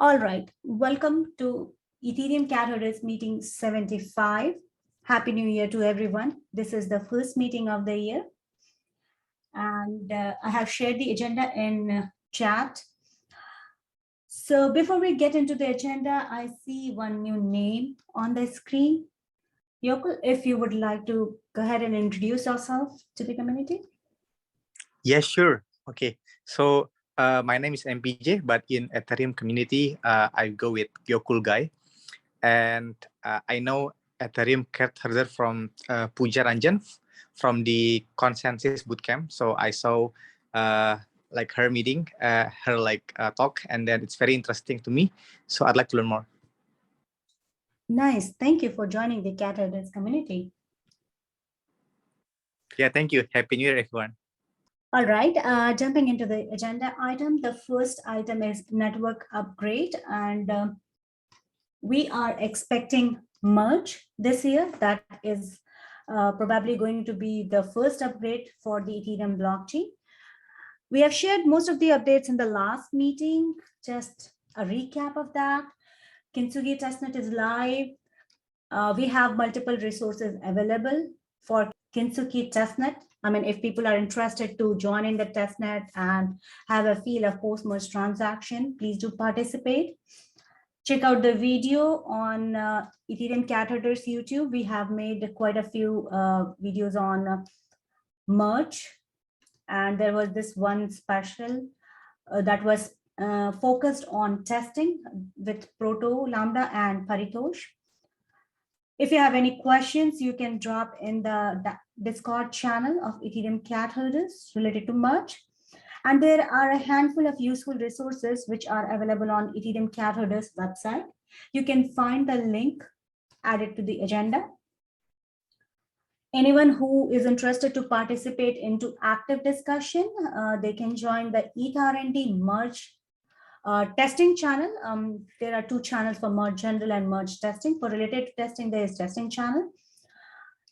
All right, welcome to Ethereum Cat Herders meeting 75. Happy New Year to everyone. This is the first meeting of the year. And I have shared the agenda in chat. So before we get into the agenda, I see one new name on the screen. Yokul, if you would like to go ahead and introduce yourself to the community. Yes, sure. Okay. So my name is MPJ, but in Ethereum community, I go with Yokul Guy. And I know Ethereum Cat Herder from Pooja Ranjan from the Consensus Bootcamp. So I saw like her meeting, her talk, and then it's very interesting to me. So I'd like to learn more. Nice. Thank you for joining the Cat Herders community. Yeah, thank you. Happy New Year, everyone. All right, jumping into the agenda item, the first item is network upgrade, and we are expecting merge this year. That is probably going to be the first upgrade for the Ethereum blockchain. We have shared most of the updates in the last meeting. Just a recap of that. Kintsugi testnet is live. We have multiple resources available for Kintsugi testnet. I mean, if people are interested to join in the testnet and have a feel of post-merge transaction, please do participate. Check out the video on Ethereum Cat Herders YouTube. We have made quite a few videos on merge. And there was this one special that was focused on testing with Proto, Lambda, and Paritosh. If you have any questions, you can drop in the Discord channel of Ethereum Cat Herders related to merge. And there are a handful of useful resources which are available on Ethereum Cat Herders website. You can find the link added to the agenda. Anyone who is interested to participate into active discussion, they can join the ETH-R&D merge testing channel. There are two channels for merge general and merge testing. For related to testing, there is testing channel.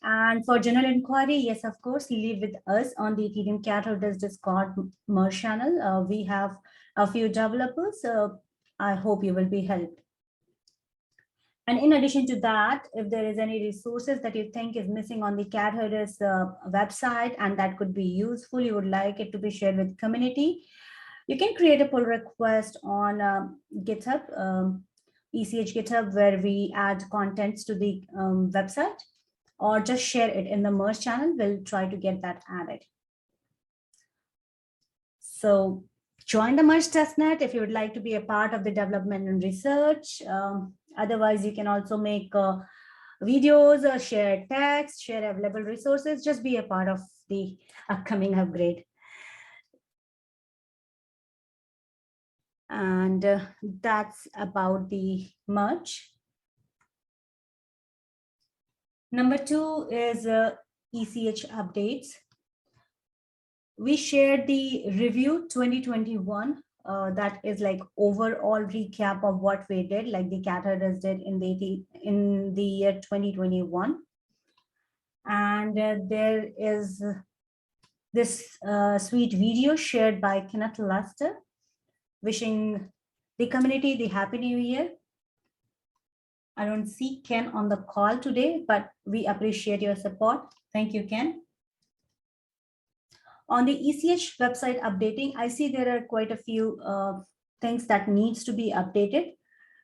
And for general inquiry, yes, of course, leave with us on the Ethereum Cat Herders Discord merge channel. We have a few developers. I hope you will be helped. And in addition to that, if there is any resources that you think is missing on the Cat Herders website and that could be useful, you would like it to be shared with community, you can create a pull request on GitHub, ECH GitHub, where we add contents to the website, or just share it in the merge channel. We'll try to get that added. So join the merge testnet if you would like to be a part of the development and research. Otherwise, you can also make videos, share text, share available resources, just be a part of the upcoming upgrade. And that's about the merge. Number two is ECH updates. We shared the review 2021. That is like overall recap of what we did, like the Cat Herders did in the year 2021. And there is this sweet video shared by Kenneth Lester, wishing the community the Happy New Year. I don't see Ken on the call today, but we appreciate your support. Thank you, Ken. On the ECH website updating, I see there are quite a few things that needs to be updated.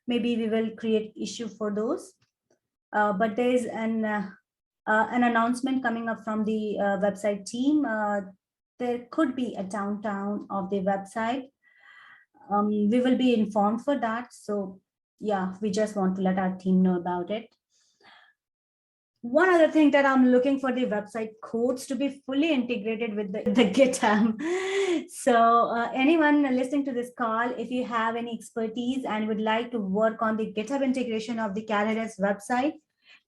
Maybe we will create issue for those. But there is an announcement coming up from the website team. There could be a downtime of the website. We will be informed for that. So yeah, we just want to let our team know about it. One other thing that I'm looking for the website codes to be fully integrated with the GitHub. So anyone listening to this call, if you have any expertise and would like to work on the GitHub integration of the Cat Herders website,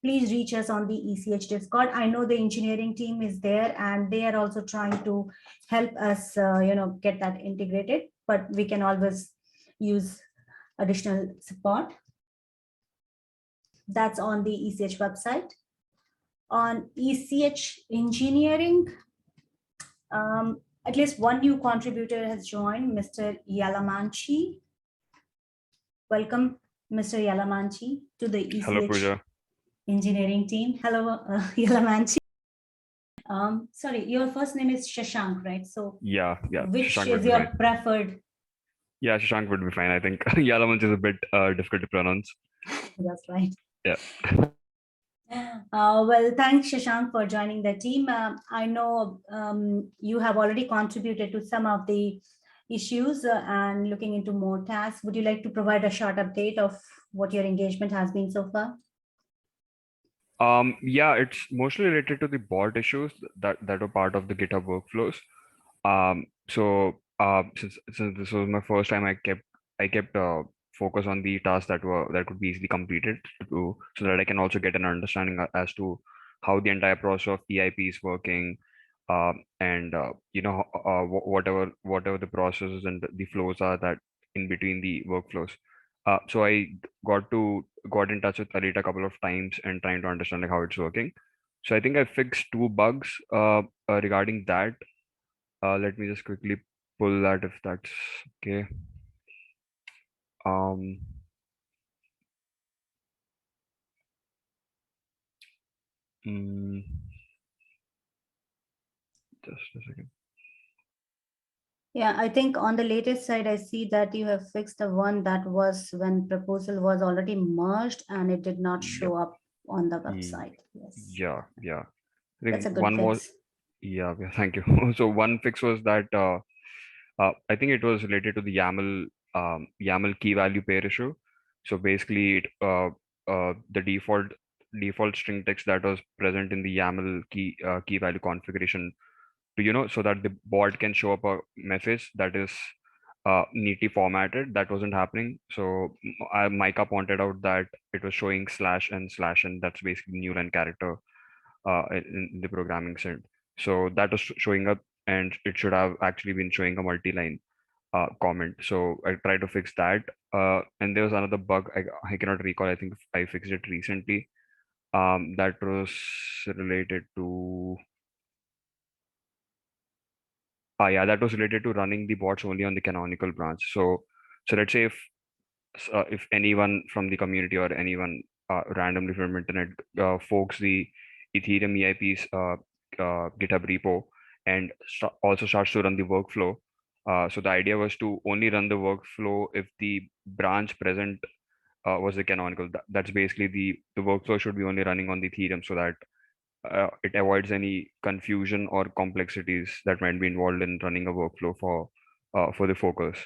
please reach us on the ECH Discord. I know the engineering team is there and they are also trying to help us get that integrated, but we can always use additional support. That's on the ECH website. On ECH engineering, at least one new contributor has joined, Mr. Yalamanchi. welcome Mr. Yalamanchi to the Hello, ECH Pooja. engineering team. Hello, Yalamanchi. Sorry, your first name is Shashank, right? So Yeah. which Shashank would is be your fine. preferred? Yeah, Shashank would be fine. I think Yalamanch is a bit difficult to pronounce. That's right. Yeah. Well, thanks, Shashank, for joining the team. I know you have already contributed to some of the issues and looking into more tasks. Would you like to provide a short update of what your engagement has been so far? Yeah, it's mostly related to the bot issues that are part of the GitHub workflows. Since this was my first time, I kept focus on the tasks that could be easily completed so that I can also get an understanding as to how the entire process of EIP is working, and whatever the processes and the flows are that in between the workflows. So I got in touch with Alita a couple of times and trying to understand like how it's working. So I think I fixed 2 bugs regarding that. Let me just quickly pull that if that's okay. Um, mm, just a second. Yeah, I think on the latest side, I see that you have fixed the one that was when proposal was already merged and it did not show up on the website. Yes, Yeah. I that's a think good one was, fix. yeah, thank you. So one fix was that I think it was related to the YAML key value pair issue. So basically, the default string text that was present in the YAML key value configuration so that the bot can show up a message that is neatly formatted. That wasn't happening. So Micah pointed out that it was showing /n/n. That's basically new line character in the programming sense. So that was showing up, and it should have actually been showing a multi-line comment. So I tried to fix that. And there was another bug. I cannot recall. I think I fixed it recently. That was related to. Yeah, that was related to running the bots only on the canonical branch. So let's say if anyone from the community or anyone randomly from internet forks the Ethereum EIP's GitHub repo and also starts to run the workflow. So the idea was to only run the workflow if the branch present was the canonical. That's basically the workflow should be only running on the Ethereum so that it avoids any confusion or complexities that might be involved in running a workflow for the focus.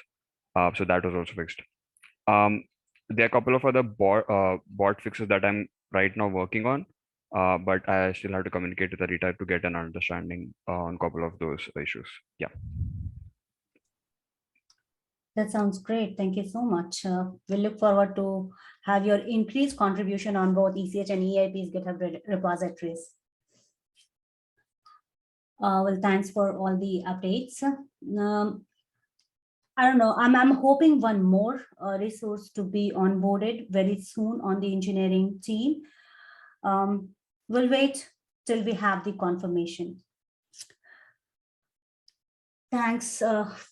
So that was also fixed. There are a couple of other bot fixes that I'm right now working on, but I still have to communicate with the retype to get an understanding on a couple of those issues. Yeah. That sounds great. Thank you so much. We look forward to have your increased contribution on both ECH and EIP's GitHub repositories. Well, thanks for all the updates. I don't know. I'm hoping one more resource to be onboarded very soon on the engineering team. We'll wait till we have the confirmation. Thanks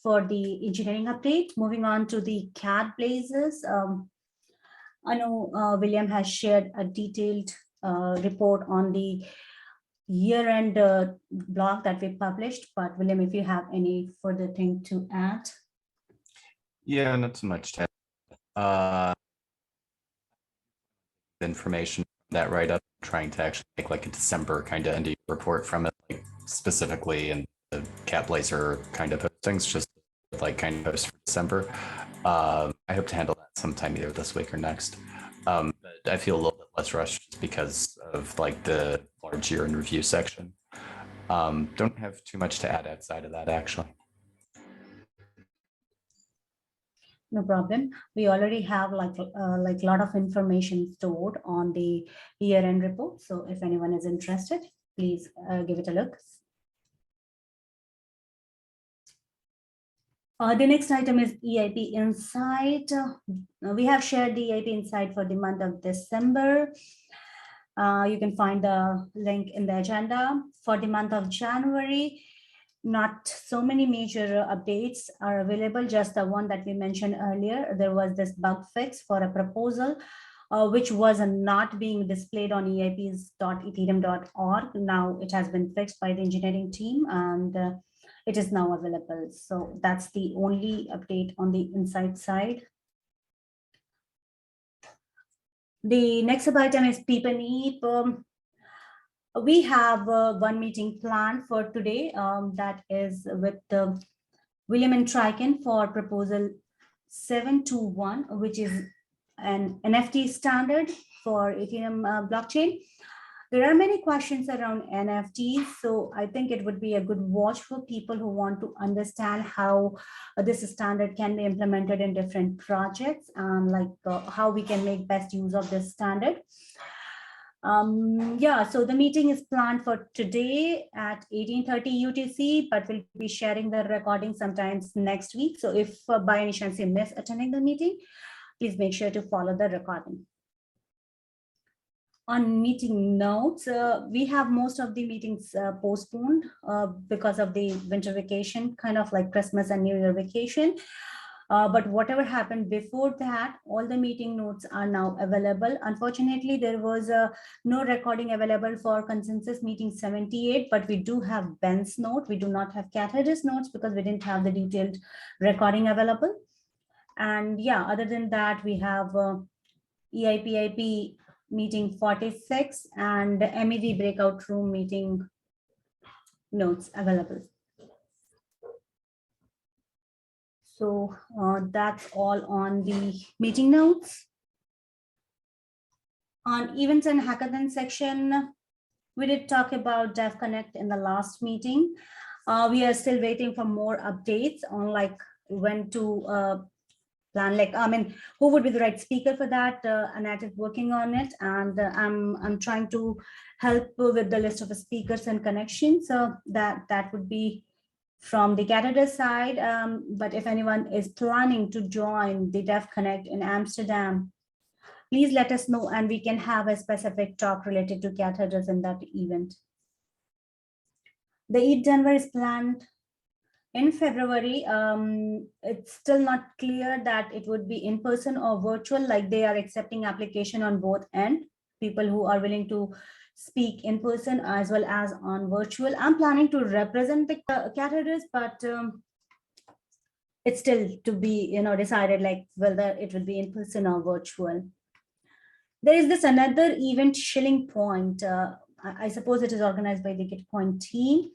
for the engineering update. Moving on to the CAD Blazes. I know William has shared a detailed report on the year-end blog that we published, but William, if you have any further thing to add. Yeah, not so much. Information that write-up, trying to actually make like a December kind of end report from it, like specifically in the Cat Blazer kind of postings, just like kind of posts for December. I hope to handle that sometime either this week or next. But I feel a little bit less rushed just because of like the large year in review section. Don't have too much to add outside of that, actually. No problem. We already have like a lot of information stored on the year-end report. So if anyone is interested, please give it a look. The next item is EIP Insight. We have shared the EIP Insight for the month of December. You can find the link in the agenda. For the month of January, not so many major updates are available, just the one that we mentioned earlier. There was this bug fix for a proposal, which was not being displayed on eips.ethereum.org. Now it has been fixed by the engineering team, and it is now available. So that's the only update on the Insight side. The next sub-item is PEEP and EEP. We have one meeting planned for today, that is with William and Triken for proposal 721, which is an NFT standard for Ethereum blockchain. There are many questions around NFTs, so I think it would be a good watch for people who want to understand how this standard can be implemented in different projects, and how we can make best use of this standard. Yeah, so the meeting is planned for today at 18:30 UTC, but we'll be sharing the recording sometimes next week. So if by any chance you miss attending the meeting, please make sure to follow the recording. On meeting notes, we have most of the meetings postponed because of the winter vacation, kind of like Christmas and New Year vacation. But whatever happened before that, all the meeting notes are now available. Unfortunately, there was no recording available for consensus meeting 78, but we do have Ben's note. We do not have Cathar's notes because we didn't have the detailed recording available. And yeah, other than that, we have EIPIP meeting 46 and MED breakout room meeting notes available. So that's all on the meeting notes. On events and hackathon section, we did talk about DevConnect in the last meeting. We are still waiting for more updates on when to plan, who would be the right speaker for that. Anat is working on it, and I'm trying to help with the list of speakers and connections. So that would be from the Catador side. But if anyone is planning to join the DevConnect in Amsterdam, please let us know, and we can have a specific talk related to Catadors in that event. The ETH Denver is planned in February. It's still not clear that it would be in person or virtual. Like, they are accepting application on both ends, people who are willing to speak in person as well as on virtual. I'm planning to represent the Catadors, but it's still to be decided, like whether it will be in person or virtual. There is this another event, Shilling Point. I suppose it is organized by the Gitcoin team.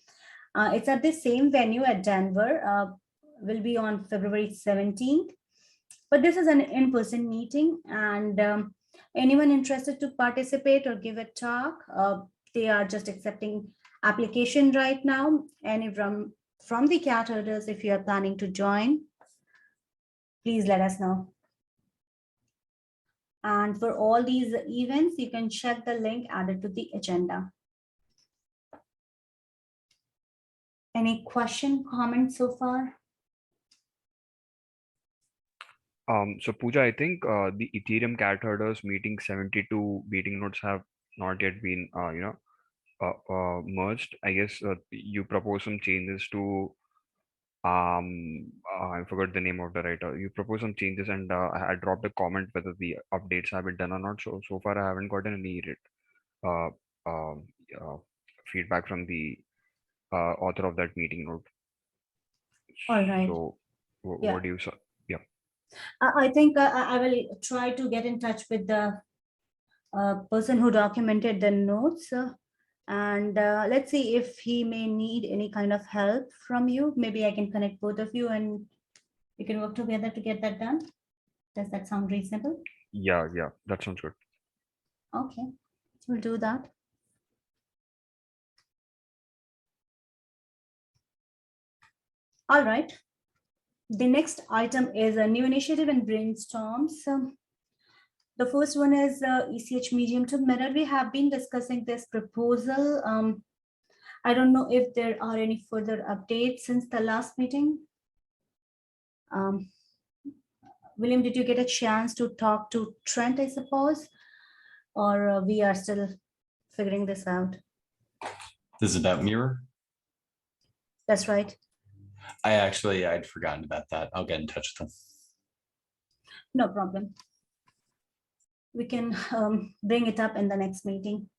It's at the same venue at Denver, will be on February 17th. But this is an in-person meeting, and anyone interested to participate or give a talk, they are just accepting application right now. And from the Catadors, if you are planning to join, please let us know. And for all these events, you can check the link added to the agenda. Any question, comments so far? So Pooja, I think the Ethereum Catadors meeting 72 meeting notes have not yet been merged. I guess you proposed some changes to I forgot the name of the writer. You proposed some changes, and I dropped a comment whether the updates have been done or not. So far I haven't gotten any feedback from the author of that meeting note. All right. So Yeah. what do you say? Yeah. I think I will try to get in touch with the person who documented the notes, and let's see if he may need any kind of help from you. Maybe I can connect both of you and we can work together to get that done. Does that sound reasonable? Yeah, that sounds good. Okay, we'll do that. All right. The next item is a new initiative and brainstorms. The first one is ECH medium to mirror. We have been discussing this proposal. I don't know if there are any further updates since the last meeting. William, did you get a chance to talk to Trent, I suppose? Or we are still figuring this out? This is about Mirror? That's right. I'd forgotten about that. I'll get in touch with them. No problem. We can bring it up in the next meeting.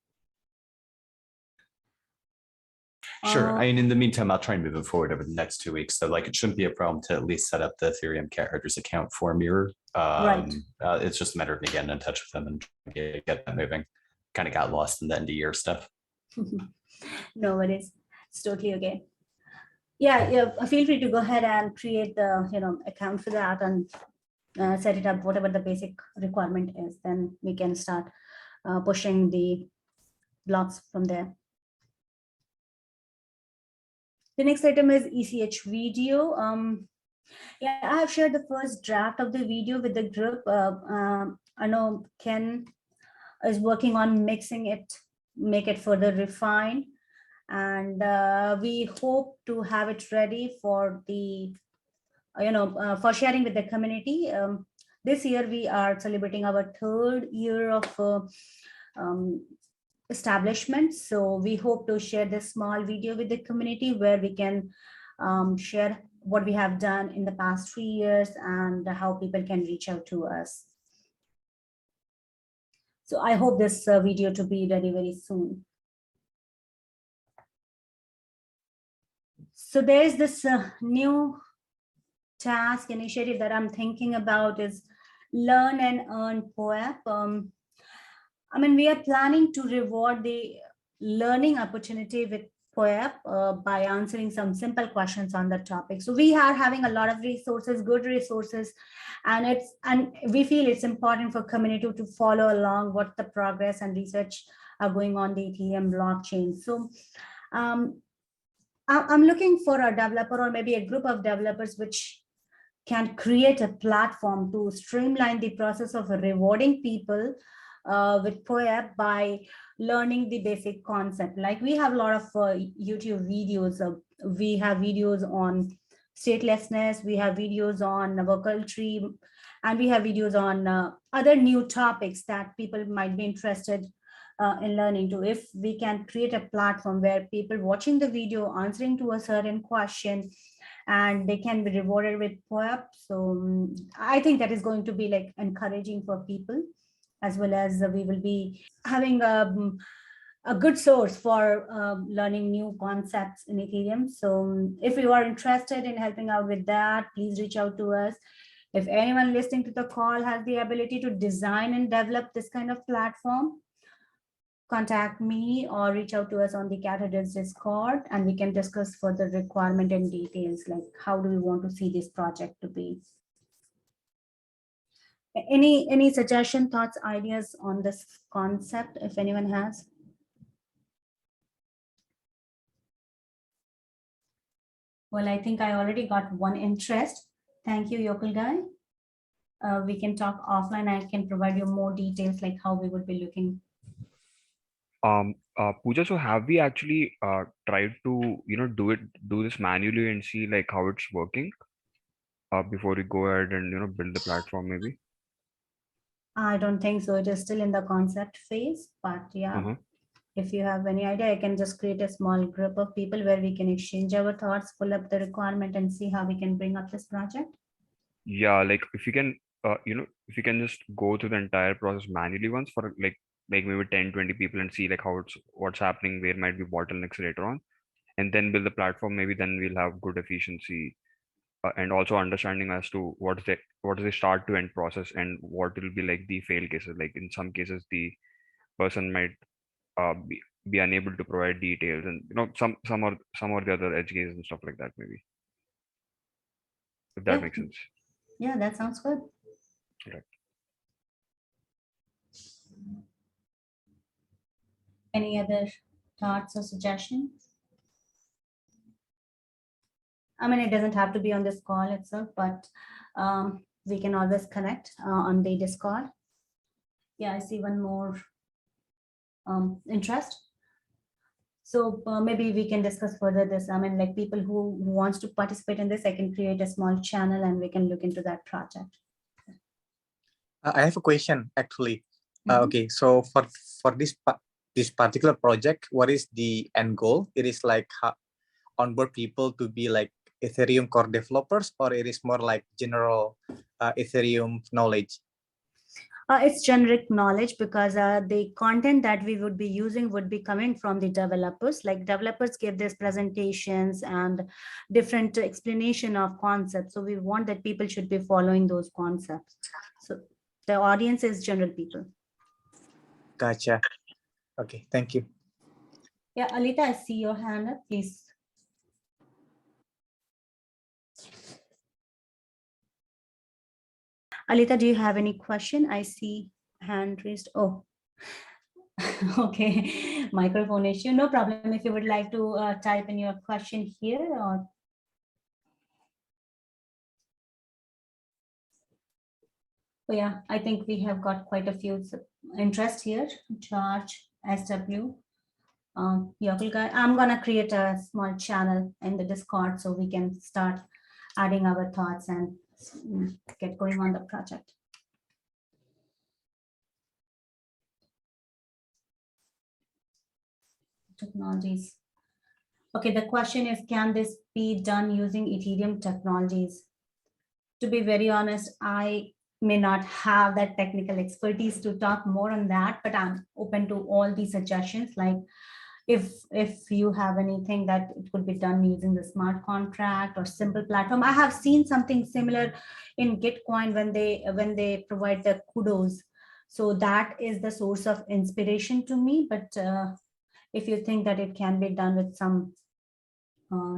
Sure. Uh, I mean, in the meantime, I'll try and move it forward over the next 2 weeks. So like, it shouldn't be a problem to at least set up the Ethereum cat herders account for Mirror. Right. It's just a matter of me getting in touch with them and get that moving. Kind of got lost in the end of year stuff. No worries. It's totally okay. Yeah, feel free to go ahead and create the account for that and set it up, whatever the basic requirement is. Then we can start pushing the blocks from there. The next item is ECH video. Yeah, I have shared the first draft of the video with the group. I know Ken is working on mixing it, make it further refined. And we hope to have it ready for the, for sharing with the community. This year, we are celebrating our 3rd year of establishment. So we hope to share this small video with the community where we can share what we have done in the past 3 years and how people can reach out to us. So I hope this video to be ready very soon. So there's this new task initiative that I'm thinking about is Learn and Earn POAP. I mean, we are planning to reward the learning opportunity with POAP by answering some simple questions on the topic. So we are having a lot of resources, good resources, and we feel it's important for community to follow along what the progress and research are going on the Ethereum blockchain. So I'm looking for a developer or maybe a group of developers which can create a platform to streamline the process of rewarding people with POAP by learning the basic concept. Like we have a lot of YouTube videos. We have videos on statelessness, we have videos on vocal tree, and we have videos on other new topics that people might be interested in learning to. If we can create a platform where people watching the video answering to a certain question and they can be rewarded with POAP. So I think that is going to be like encouraging for people, as well as we will be having a good source for learning new concepts in Ethereum. So if you are interested in helping out with that, please reach out to us. If anyone listening to the call has the ability to design and develop this kind of platform, contact me or reach out to us on the Cat Herders Discord, and we can discuss further requirement and details, like how do we want to see this project to be. Any suggestion, thoughts, ideas on this concept, if anyone has? Well, I think I already got one interest. Thank you, Yokel Guy. We can talk offline. I can provide you more details, like how we would be looking. Pooja, so have we actually tried to do this manually and see like how it's working before we go ahead and build the platform maybe? I don't think so. It is still in the concept phase, but yeah, if you have any idea, I can just create a small group of people where we can exchange our thoughts, pull up the requirement, and see how we can bring up this project. Yeah, like if you can, if you can just go through the entire process manually once for like maybe 10-20 people and see like what's happening, where might be bottlenecks later on, and then build the platform. Maybe then we'll have good efficiency and also understanding as to what is the start to end process and what will be like the fail cases. Like in some cases, the person might be unable to provide details, and some or the other edge cases and stuff like that. Maybe if that makes sense. Yeah, that sounds good. Right. Any other thoughts or suggestions? I mean, it doesn't have to be on this call itself, but we can always connect on the Discord. Yeah, I see one more interest. So maybe we can discuss further this. I mean, like people who wants to participate in this, I can create a small channel and we can look into that project. I have a question actually. Okay, so for this particular project, what is the end goal? It is like onboard people to be like Ethereum core developers, or it is more like general Ethereum knowledge? It's generic knowledge, because the content that we would be using would be coming from the developers. Like developers give these presentations and different explanation of concepts. So we want that people should be following those concepts. So the audience is general people. Gotcha. Okay, thank you. Yeah, Alita, I see your hand up, please. Alita, do you have any question? I see hand raised. Oh, okay. Microphone issue. No problem. If you would like to type in your question here, or oh, yeah, I think we have got quite a few interest here. George, SW, Yokul guy. I'm gonna create a small channel in the Discord so we can start adding our thoughts and get going on the project. Technologies. Okay, the question is, can this be done using Ethereum technologies? To be very honest, I may not have that technical expertise to talk more on that, but I'm open to all these suggestions. Like if you have anything that it could be done using the smart contract or simple platform. I have seen something similar in Gitcoin when they provide the kudos. So that is the source of inspiration to me. But if you think that it can be done with some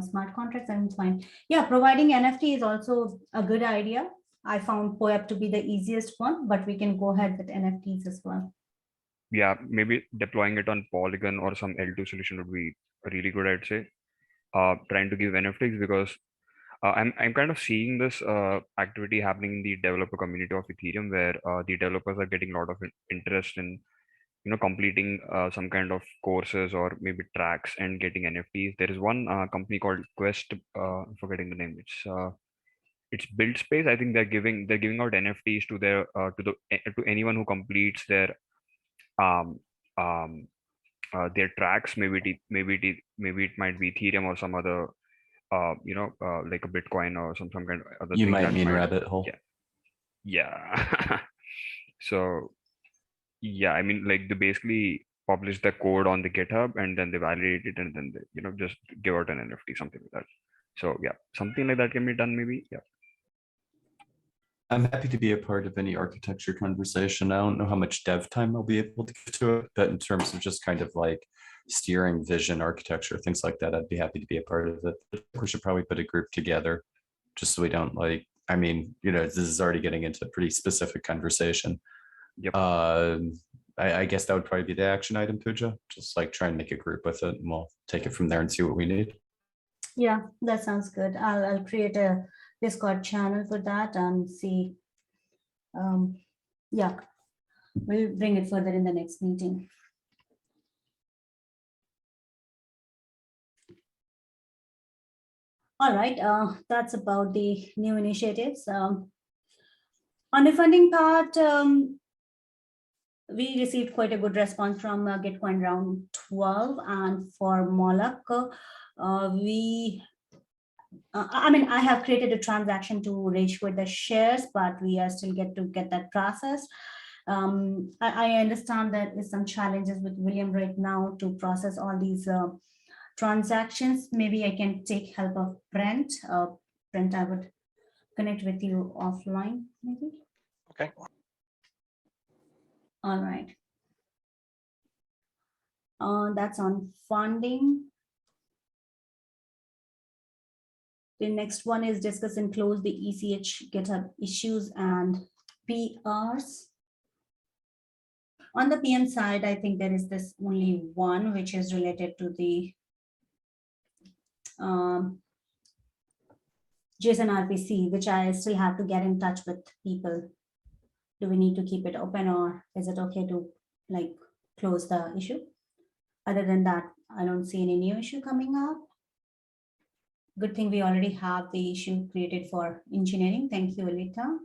smart contracts, then it's fine. Yeah, providing NFT is also a good idea. I found POAP to be the easiest one, but we can go ahead with NFTs as well. Yeah, maybe deploying it on Polygon or some L2 solution would be really good, I'd say. Trying to give NFTs, because I'm kind of seeing this activity happening in the developer community of Ethereum, where the developers are getting a lot of interest in completing some kind of courses or maybe tracks and getting NFTs. There is one company called Quest, forgetting the name. It's Build Space. I think they're giving out NFTs to their to anyone who completes their tracks. Maybe it might be Ethereum or some other like a Bitcoin or some kind of other You thing might that mean Rabbit Hole. yeah. So yeah, I mean, like, they basically publish the code on the GitHub and then they validate it and then they just give out an NFT, something like that. So yeah, something like that can be done, maybe. Yeah. I'm happy to be a part of any architecture conversation. I don't know how much dev time I'll be able to give to it, but in terms of just kind of like steering vision, architecture, things like that, I'd be happy to be a part of it. But we should probably put a group together just so we don't I mean, this is already getting into a pretty specific conversation. Yep. I guess that would probably be the action item, Pooja. Just like try and make a group with it and we'll take it from there and see what we need. Yeah, that sounds good. I'll create a Discord channel for that and see. Yeah, we'll bring it further in the next meeting. All right, that's about the new initiatives. On the funding part, we received quite a good response from Gitcoin round 12, and for Moloch, I mean, I have created a transaction to ratio the shares, but we are still get that processed. I understand that there's some challenges with William right now to process all these transactions. Maybe I can take help of Brent. Brent, I would connect with you offline, maybe. Okay. All right. That's on funding. The next one is discuss and close the ECH GitHub issues and PRs. On the PM side, I think there is this only one, which is related to the JSON RPC, which I still have to get in touch with people. Do we need to keep it open, or is it okay to like close the issue? Other than that, I don't see any new issue coming up. Good thing we already have the issue created for engineering. Thank you, Alita.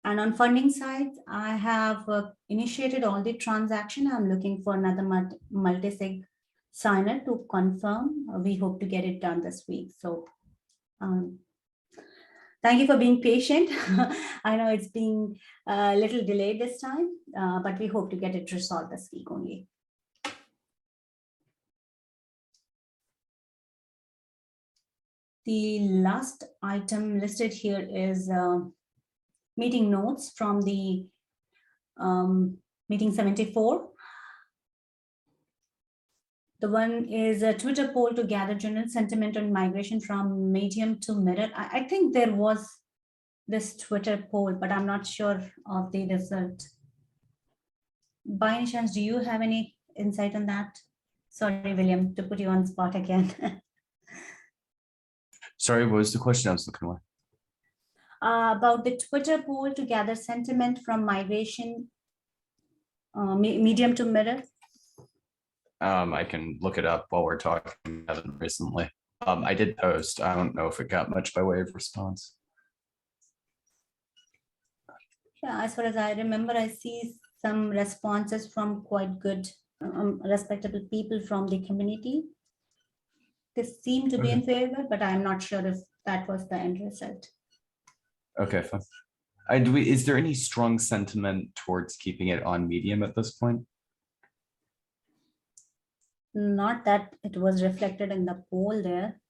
And on funding side, I have initiated all the transaction. I'm looking for another multi-sig signer to confirm. We hope to get it done this week. So thank you for being patient. I know it's been a little delayed this time, but we hope to get it resolved this week only. The last item listed here is meeting notes from the meeting 74. The one is a Twitter poll to gather general sentiment on migration from Medium to Mirror. I think there was this Twitter poll, but I'm not sure of the result. By any chance, do you have any insight on that? Sorry, William, to put you on spot again. Sorry, what was the question I was looking for? About the Twitter poll to gather sentiment from migration, Medium to Mirror. I can look it up while we're talking. I haven't recently. I did post. I don't know if it got much by way of response. Yeah, as far as I remember, I see some responses from quite good, respectable people from the community. They seem to be in favor, but I'm not sure if that was the end result. Okay, fine. Is there any strong sentiment towards keeping it on Medium at this point? Not that it was reflected in the poll there.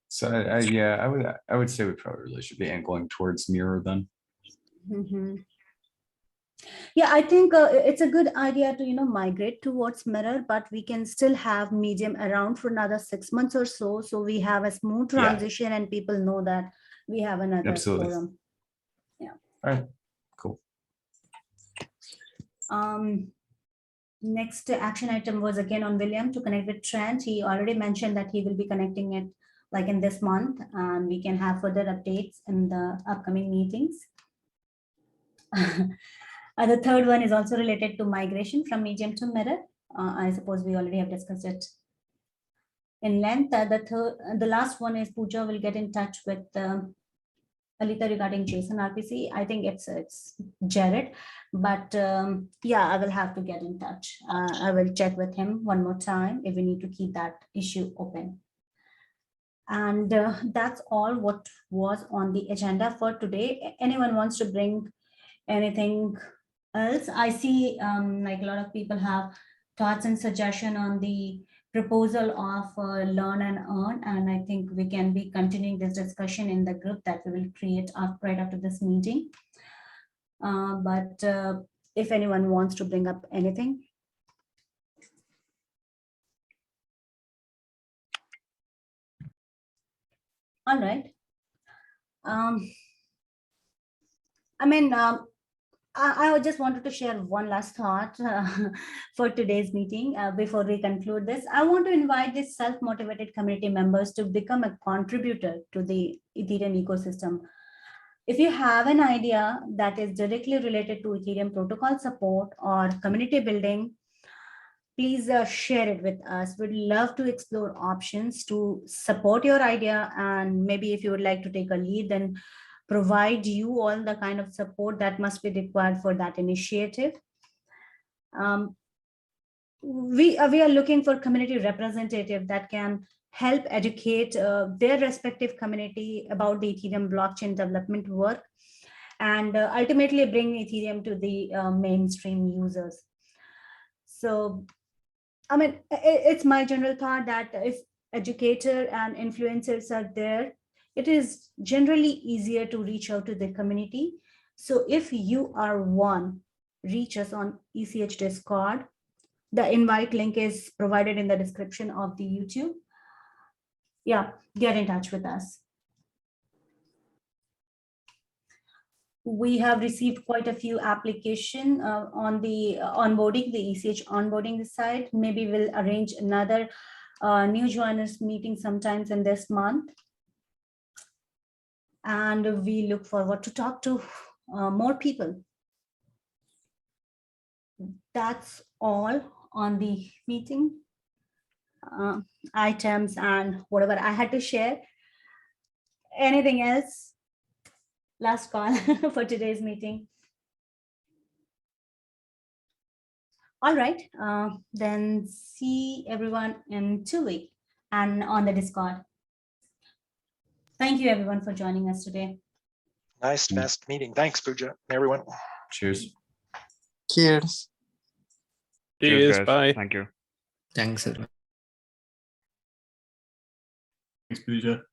So yeah, I would say we probably really should be angling towards Mirror then. Mm-hmm. Yeah, I think it's a good idea to, migrate towards Mirror, but we can still have Medium around for another 6 months or so. So we have a smooth transition and people know that we have another forum. Yeah. All right, cool. Next action item was again on William to connect with Trent. He already mentioned that he will be connecting it like in this month, and we can have further updates in the upcoming meetings. The third one is also related to migration from Medium to Mirror. I suppose we already have discussed it in length. The last one is Pooja will get in touch with Alita regarding JSON RPC. I think it's Jared, but yeah, I will have to get in touch. I will check with him one more time if we need to keep that issue open. And that's all what was on the agenda for today. Anyone wants to bring anything else? I see like a lot of people have thoughts and suggestion on the proposal of learn and earn, and I think we can be continuing this discussion in the group that we will create right after this meeting. But if anyone wants to bring up anything. All right. I mean, I just wanted to share one last thought for today's meeting. Before we conclude this, I want to invite the self-motivated community members to become a contributor to the Ethereum ecosystem. If you have an idea that is directly related to Ethereum protocol support or community building, please share it with us. We'd love to explore options to support your idea. And maybe if you would like to take a lead, then provide you all the kind of support that must be required for that initiative. We are looking for community representative that can help educate their respective community about the Ethereum blockchain development work and ultimately bring Ethereum to the mainstream users. So, I mean, it's my general thought that if educators and influencers are there, it is generally easier to reach out to the community. So if you are one, reach us on ECH Discord. The invite link is provided in the description of the YouTube. Yeah, get in touch with us. We have received quite a few applications on the onboarding, the ECH onboarding side. Maybe we'll arrange another new joiners meeting sometimes in this month. And we look forward to talk to more people. That's all on the meeting items and whatever I had to share. Anything else? Last call for today's meeting. All right, then see everyone in 2 weeks and on the Discord. Thank you everyone for joining us today. Nice, fast meeting. Thanks, Pooja, everyone. Cheers. Cheers. Cheers, Cheers. guys. Bye. Thank you. Thanks, everyone. Thanks, Pooja.